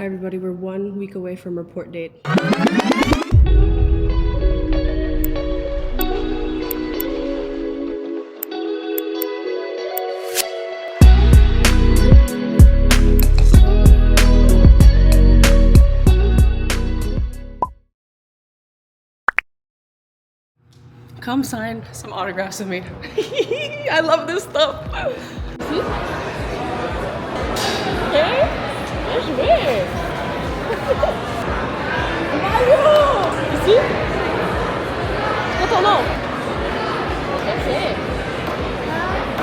Hi everybody, we're 1 week away from report date. Come sign some autographs with me. I love this stuff. See? Okay? Where's where? Mario! You see? What's ton nom? That's it.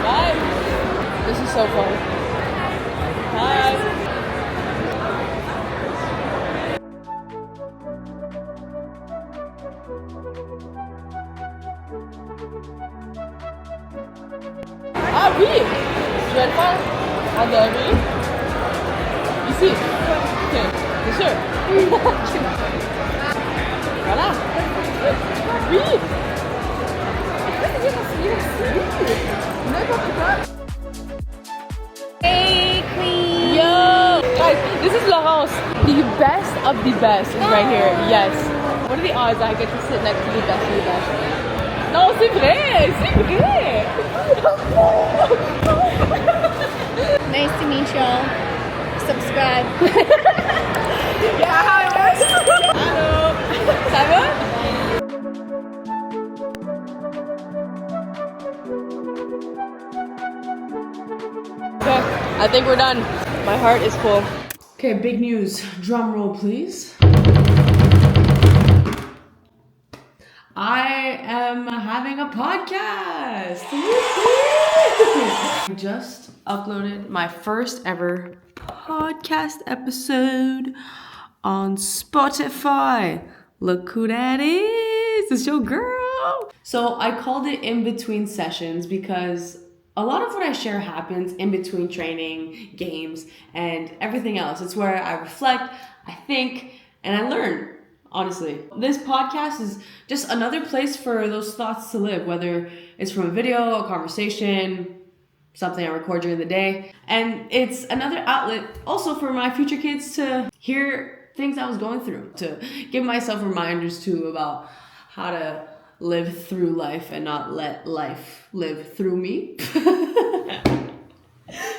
Bye. This is so fun. Bye. Ah oui! Je vais le faire en doré. Ici. Ok, c'est sûr. Voilà. Oui! N'importe quoi. Hey, Queen! Yo! Guys, this is Laurence. The best of the best is right here. Yes. What are the odds I get to sit next to the best of the best? Non, c'est vrai! C'est vrai! Nice to meet y'all. Subscribe. Yes! Allô! Ça va? Okay, I think we're done. My heart is full. Okay, big news. Drum roll, please. I am having a podcast. I just uploaded my first ever podcast episode on Spotify. Look who that is. It's your girl. So I called it In Between Sessions because a lot of what I share happens in between training, games, and everything else. It's where I reflect, I think, and I learn. Honestly, this podcast is just another place for those thoughts to live, whether it's from a video, a conversation, something I record during the day. And it's another outlet also for my future kids to hear things I was going through, to give myself reminders too about how to live through life and not let life live through me.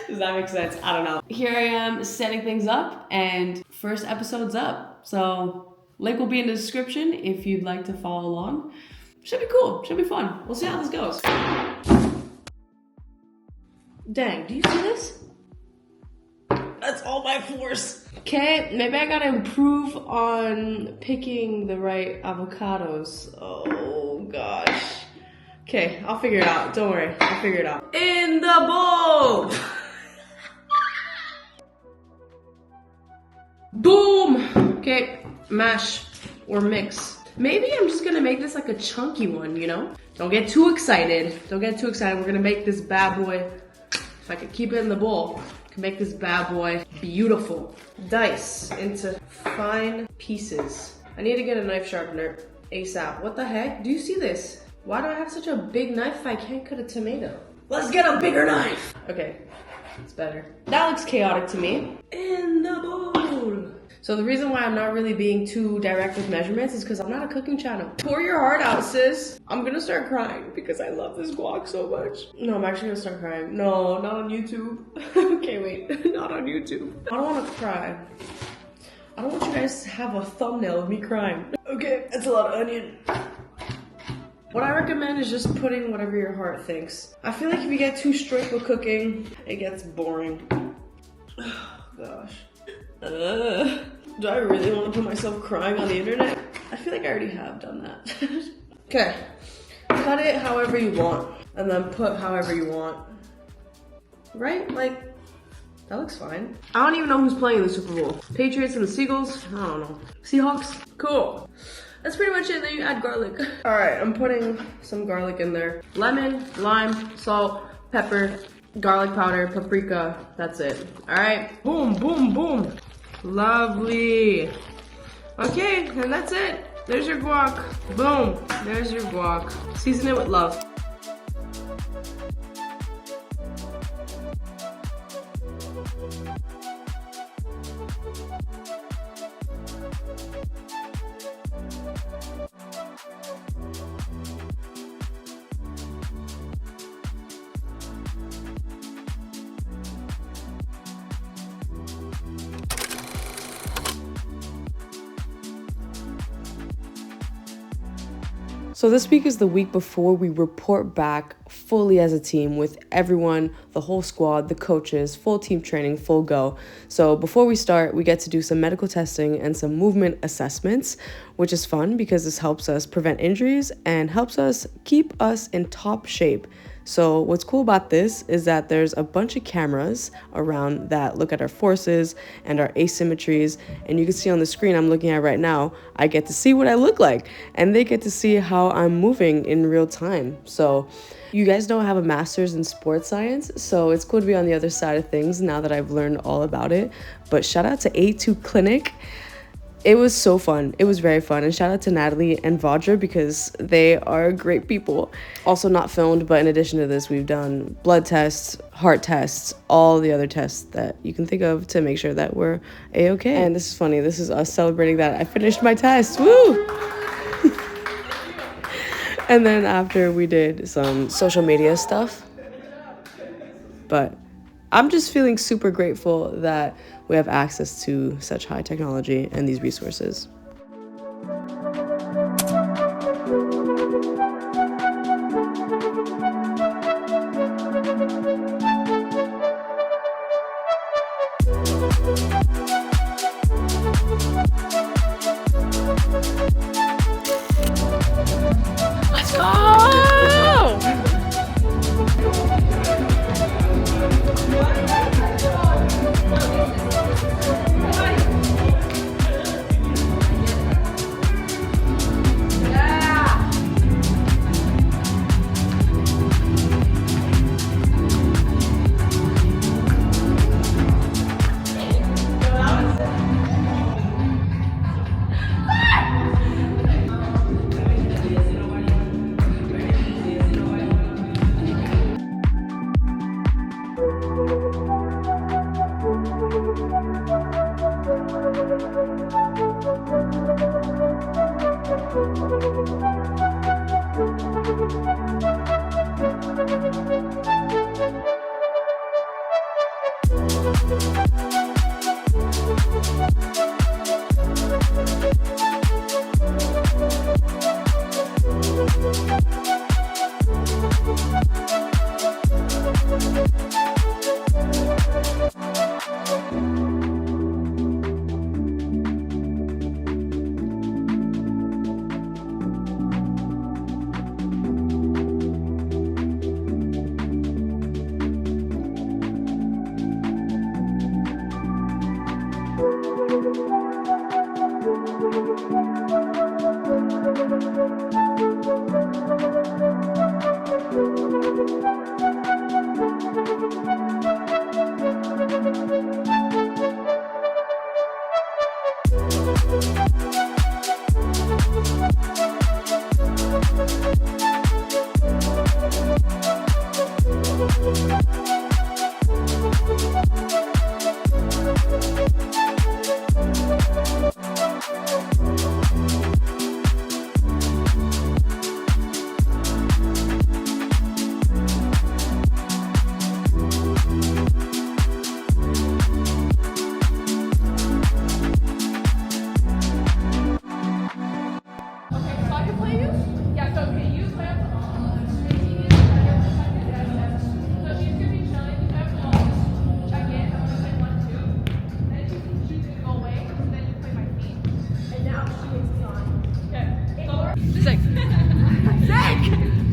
Does that make sense? I don't know. Here I am setting things up and first episode's up. So link will be in the description if you'd like to follow along. Should be cool. Should be fun. We'll see how this goes. Dang, do you see this? That's all by force. Okay, maybe I gotta improve on picking the right avocados. Oh gosh. Okay, I'll figure it out. Don't worry, I'll figure it out. In the bowl! Boom! Okay, mash or mix. Maybe I'm just gonna make this like a chunky one, you know? Don't get too excited. Don't get too excited. We're gonna make this bad boy, if I could keep it in the bowl, I can make this bad boy beautiful. Dice into fine pieces. I need to get a knife sharpener ASAP. What the heck? Do you see this? Why do I have such a big knife if I can't cut a tomato? Let's get a bigger knife! Okay, it's better. That looks chaotic to me. In the bowl. So the reason why I'm not really being too direct with measurements is because I'm not a cooking channel. Pour your heart out, sis. I'm gonna start crying because I love this guac so much. No, I'm actually gonna start crying. No, not on YouTube. Okay, wait, not on YouTube. I don't wanna cry. I don't want you guys to have a thumbnail of me crying. Okay, that's a lot of onion. What I recommend is just putting whatever your heart thinks. I feel like if you get too strict with cooking, it gets boring. Oh, gosh. Do I really want to put myself crying on the internet? I feel like I already have done that. Okay, cut it however you want, and then put however you want. Right? Like, that looks fine. I don't even know who's playing in the Super Bowl. Patriots and the Seagulls? I don't know. Seahawks? Cool. That's pretty much it. Then you add garlic. All right, I'm putting some garlic in there. Lemon, lime, salt, pepper, garlic powder, paprika. That's it. All right. Boom, boom, boom. Lovely. Okay, and that's it. There's your guac. Boom. There's your guac. Season it with love. So this week is the week before we report back fully as a team with everyone, the whole squad, the coaches, full team training, full go. So before we start, we get to do some medical testing and some movement assessments, which is fun because this helps us prevent injuries and helps us keep us in top shape. So what's cool about this is that there's a bunch of cameras around that look at our forces and our asymmetries. And you can see on the screen I'm looking at right now, I get to see what I look like and they get to see how I'm moving in real time. So you guys know I have a master's in sports science, so it's cool to be on the other side of things now that I've learned all about it. But shout out to A2 Clinic. It was so fun. It was very fun. And shout out to Natalie and Vajra because they are great people. Also not filmed, but in addition to this, we've done blood tests, heart tests, all the other tests that you can think of to make sure that we're A-okay. And this is funny. This is us celebrating that I finished my test. Woo! And then after we did some social media stuff. But I'm just feeling super grateful that we have access to such high technology and these resources. Let's go!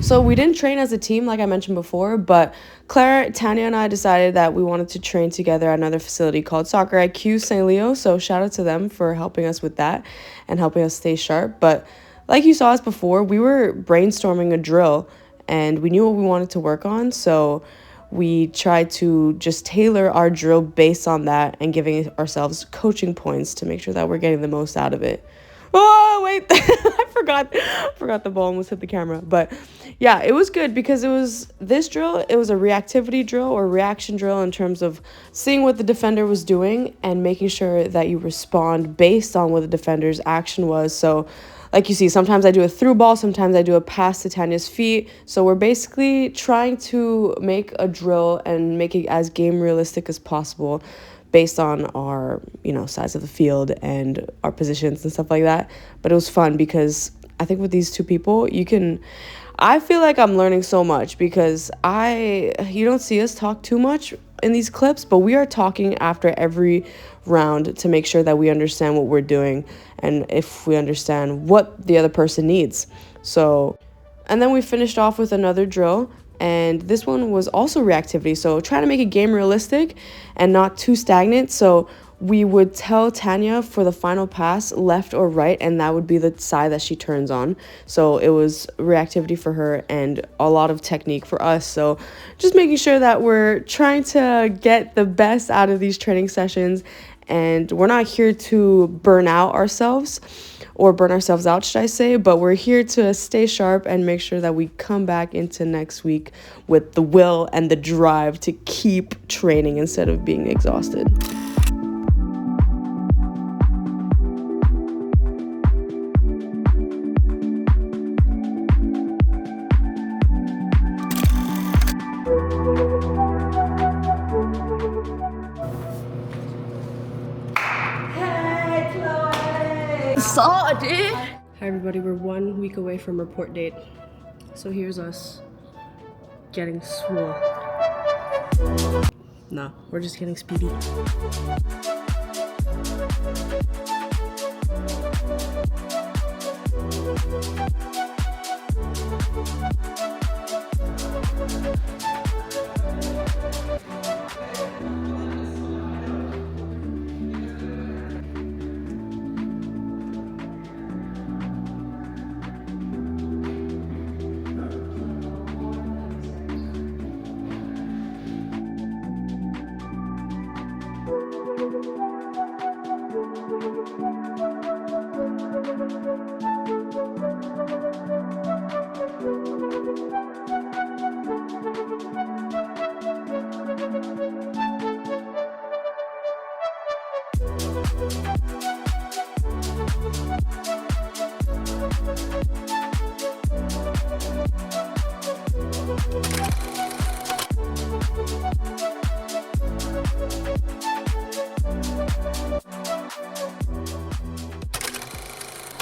So we didn't train as a team like I mentioned before, but Claire, Tanya, and I decided that we wanted to train together at another facility called Soccer IQ St. Leo. So shout out to them for helping us with that and helping us stay sharp. But like you saw us before, we were brainstorming a drill and we knew what we wanted to work on. So we tried to just tailor our drill based on that and giving ourselves coaching points to make sure that we're getting the most out of it. Oh, wait, I forgot the ball almost hit the camera. But yeah, it was good because it was this drill. It was a reactivity drill or reaction drill in terms of seeing what the defender was doing and making sure that you respond based on what the defender's action was. So like you see, sometimes I do a through ball, sometimes I do a pass to Tanya's feet. So we're basically trying to make a drill and make it as game realistic as possible based on our, size of the field and our positions and stuff like that. But it was fun because I think with these two people, I feel like I'm learning so much because you don't see us talk too much in these clips, but we are talking after every round to make sure that we understand what we're doing and if we understand what the other person needs. So, and then we finished off with another drill, and this one was also reactivity. So trying to make a game realistic and not too stagnant. So we would tell Tanya for the final pass, left or right, and that would be the side that she turns on. So it was reactivity for her and a lot of technique for us. So just making sure that we're trying to get the best out of these training sessions, and we're not here to burn out ourselves or burn ourselves out, should I say, but we're here to stay sharp and make sure that we come back into next week with the will and the drive to keep training instead of being exhausted. Hi everybody, we're 1 week away from report date. So here's us getting swole. No, we're just getting speedy.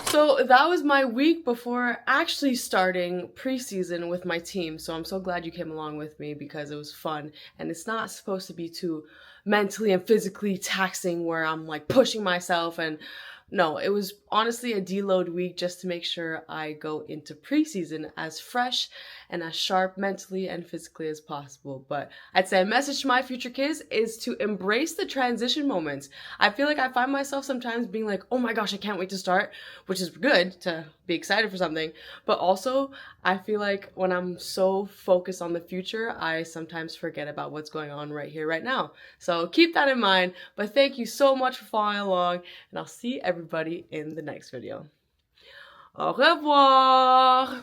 So that was my week before actually starting preseason with my team. So I'm so glad you came along with me because it was fun. And it's not supposed to be too mentally and physically taxing where I'm like pushing myself. And no, it was honestly a deload week just to make sure I go into preseason as fresh and as sharp mentally and physically as possible. But I'd say a message to my future kids is to embrace the transition moments. I feel like I find myself sometimes being like, oh my gosh, I can't wait to start, which is good to be excited for something. But also, I feel like when I'm so focused on the future, I sometimes forget about what's going on right here, right now. So keep that in mind. But thank you so much for following along, and I'll see everybody in the next video. Au revoir!